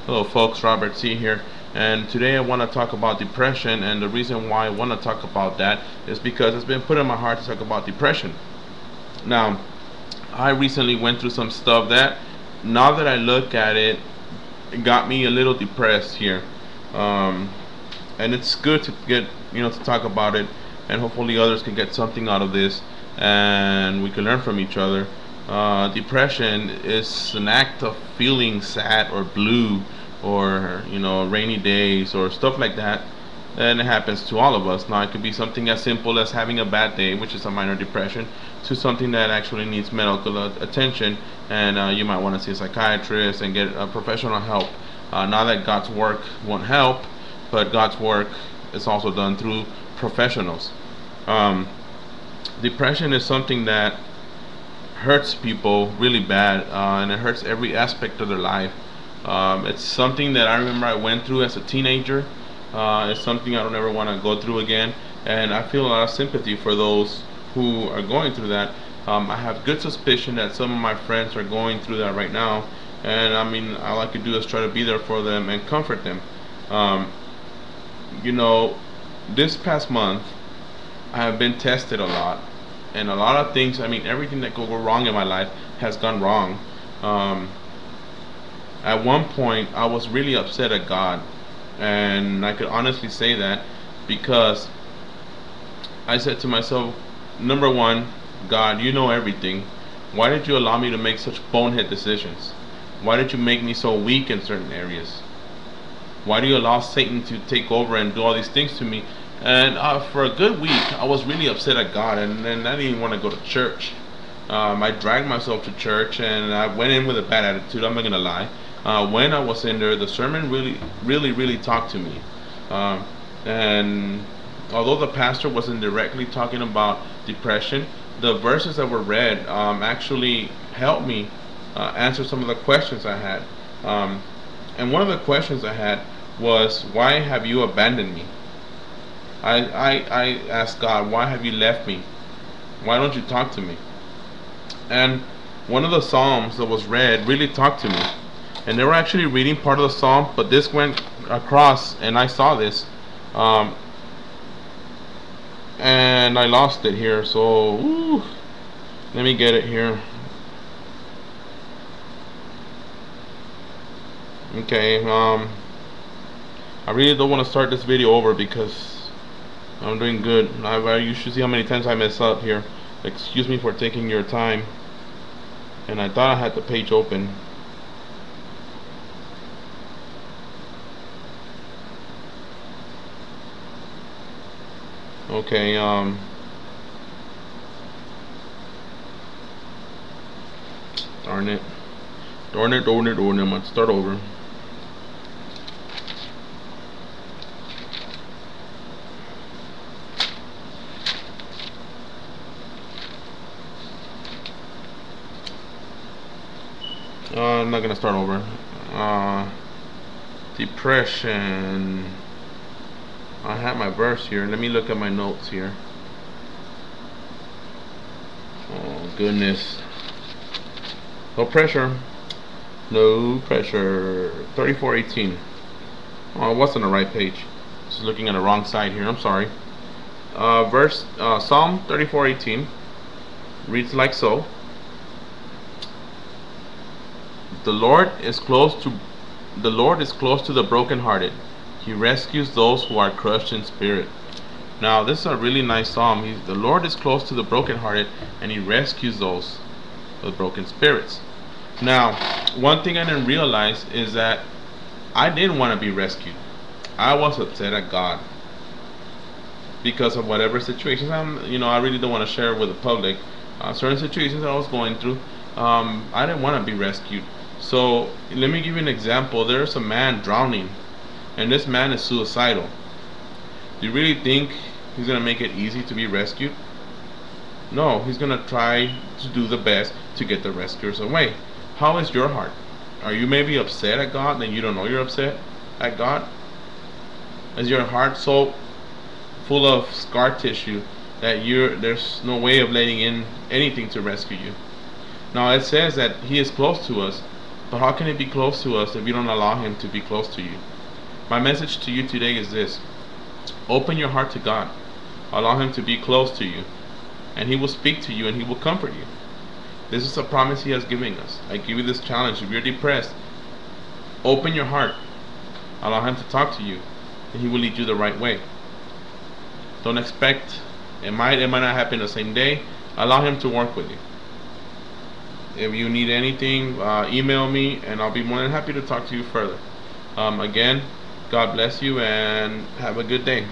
Hello folks, Robert C here, and today I want to talk about depression. And the reason why I want to talk about that is because it's been put in my heart to talk about depression. Now, I recently went through some stuff that, now that I look at it, it got me a little depressed here. um, and it's good to get, to talk about it, and hopefully others can get something out of this, and we can learn from each other. Depression is an act of feeling sad or blue, or rainy days or stuff like that, and it happens to all of us. Now, it could be something as simple as having a bad day, which is a minor depression, to something that actually needs medical attention, and you might want to see a psychiatrist and get professional help. Not that God's work won't help, but God's work is also done through professionals. Um, Depression is something that hurts people really bad, and it hurts every aspect of their life. It's something that I remember I went through as a teenager. It's something I don't ever want to go through again, and I feel a lot of sympathy for those who are going through that. I have good suspicion that some of my friends are going through that right now, and I mean, all I could do is try to be there for them and comfort them. Um, you know, this past month I have been tested a lot, and a lot of things. I mean, everything that could go wrong in my life has gone wrong. Um, at one point, I was really upset at God, and I could honestly say that because I said to myself, number one, God, you know everything. Why did you allow me to make such bonehead decisions? Why did you make me so weak in certain areas? Why do you allow Satan to take over and do all these things to me? And for a good week, I was really upset at God, and then I didn't even want to go to church. I dragged myself to church, and I went in with a bad attitude. I'm not gonna lie. When I was in there, the sermon really talked to me. And although the pastor wasn't directly talking about depression, the verses that were read actually helped me answer some of the questions I had. And one of the questions I had was, why have you abandoned me? I asked God, why have you left me? Why don't you talk to me? And one of the Psalms that was read really talked to me. And they were actually reading part of the Psalm, but this went across, and I saw this. Um, and I lost it here, so let me get it here. Okay, I really don't want to start this video over because I'm doing good. You should see how many times I mess up here. Excuse me for taking your time. And I thought I had the page open. Okay, darn it. Darn it. I'm gonna start over. I'm not gonna start over. Depression. I have my verse here. Let me look at my notes here. Oh goodness. No pressure. No pressure. 34:18. Oh, I was on the right page. Just looking at the wrong side here. I'm sorry. Psalm 34:18 reads like so: The Lord is close to the brokenhearted. He rescues those who are crushed in spirit. Now, this is a really nice psalm. The Lord is close to the brokenhearted, and He rescues those with broken spirits. Now, one thing I didn't realize is that I didn't want to be rescued. I was upset at God because of whatever situations I really don't want to share with the public. Certain situations that I was going through, I didn't want to be rescued. So let me give you an example. There's a man drowning, and this man is suicidal. Do you really think he's gonna make it easy to be rescued? No, he's gonna try to do the best to get the rescuers away. How is your heart? Are you maybe upset at God and you don't know you're upset at God? Is your heart so full of scar tissue that there's no way of letting in anything to rescue you? Now, it says that He is close to us, But how can He be close to us if you don't allow Him to be close to you? My message to you today is this: open your heart to God. Allow Him to be close to you, and He will speak to you and He will comfort you. This is a promise He has given us. I give you this challenge. If you're depressed, open your heart. Allow Him to talk to you, and He will lead you the right way. Don't expect it might not happen the same day. Allow Him to work with you. If you need anything, email me, and I'll be more than happy to talk to you further. Again, God bless you, and have a good day.